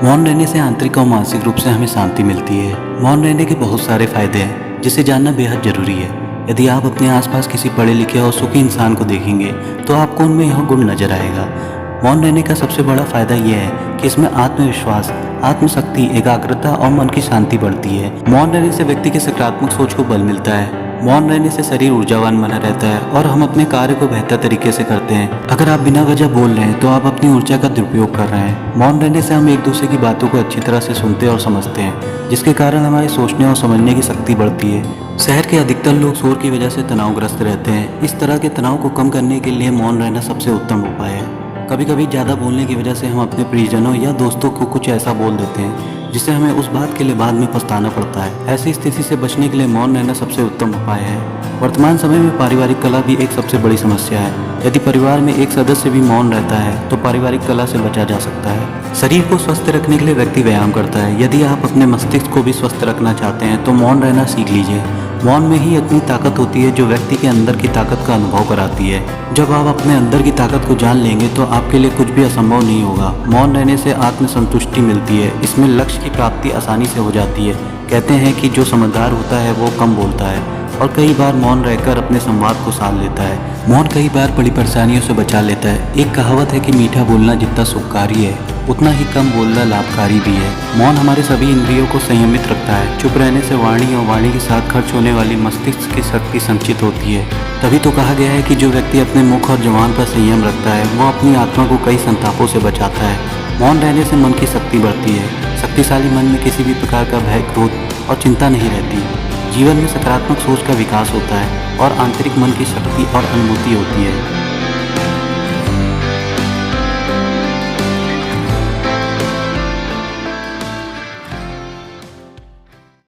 मौन रहने से आंतरिक और मानसिक रूप से हमें शांति मिलती है। मौन रहने के बहुत सारे फायदे हैं जिसे जानना बेहद जरूरी है। यदि आप अपने आसपास किसी पढ़े लिखे और सुखी इंसान को देखेंगे तो आपको उनमें यह गुण नजर आएगा। मौन रहने का सबसे बड़ा फायदा यह है कि इसमें आत्मविश्वास, आत्मशक्ति, एकाग्रता और मन की शांति बढ़ती है। मौन रहने से व्यक्ति की सकारात्मक सोच को बल मिलता है। मौन रहने से शरीर ऊर्जावान बना रहता है और हम अपने कार्य को बेहतर तरीके से करते हैं। अगर आप बिना वजह बोल रहे हैं तो आप अपनी ऊर्जा का दुरुपयोग कर रहे हैं। मौन रहने से हम एक दूसरे की बातों को अच्छी तरह से सुनते और समझते हैं, जिसके कारण हमारे सोचने और समझने की शक्ति बढ़ती है। शहर के अधिकतर लोग शोर की वजह से तनावग्रस्त रहते हैं। इस तरह के तनाव को कम करने के लिए मौन रहना सबसे उत्तम उपाय है। कभी कभी ज़्यादा बोलने की वजह से हम अपने प्रियजनों या दोस्तों को कुछ ऐसा बोल देते हैं जिससे हमें उस बात के लिए बाद में पछताना पड़ता है। ऐसी स्थिति से बचने के लिए मौन रहना सबसे उत्तम उपाय है। वर्तमान समय में पारिवारिक कलह भी एक सबसे बड़ी समस्या है। यदि परिवार में एक सदस्य भी मौन रहता है तो पारिवारिक कलह से बचा जा सकता है। शरीर को स्वस्थ रखने के लिए व्यक्ति व्यायाम करता है। यदि आप अपने मस्तिष्क को भी स्वस्थ रखना चाहते हैं तो मौन रहना सीख लीजिए। मौन में ही इतनी ताकत होती है जो व्यक्ति के अंदर की ताकत का अनुभव कराती है। जब आप अपने अंदर की ताकत को जान लेंगे तो आपके लिए कुछ भी असंभव नहीं होगा। मौन रहने से आत्मसंतुष्टि मिलती है। इसमें लक्ष्य की प्राप्ति आसानी से हो जाती है। कहते हैं कि जो समझदार होता है वो कम बोलता है और कई बार मौन रहकर अपने संवाद को साध लेता है। मौन कई बार बड़ी परेशानियों से बचा लेता है। एक कहावत है कि मीठा बोलना जितना सुखकारी है उतना ही कम बोलना लाभकारी भी है। मौन हमारे सभी इंद्रियों को संयमित रखता है। चुप रहने से वाणी और वाणी के साथ खर्च होने वाली मस्तिष्क की शक्ति संचित होती है। तभी तो कहा गया है कि जो व्यक्ति अपने मुख और जुबान पर संयम रखता है वो अपनी आत्मा को कई संतापों से बचाता है। मौन रहने से मन की शक्ति बढ़ती है। शक्तिशाली मन में किसी भी प्रकार का भय, क्रोध और चिंता नहीं रहती। जीवन में सकारात्मक सोच का विकास होता है और आंतरिक मन की शक्ति और अनुभूति होती है।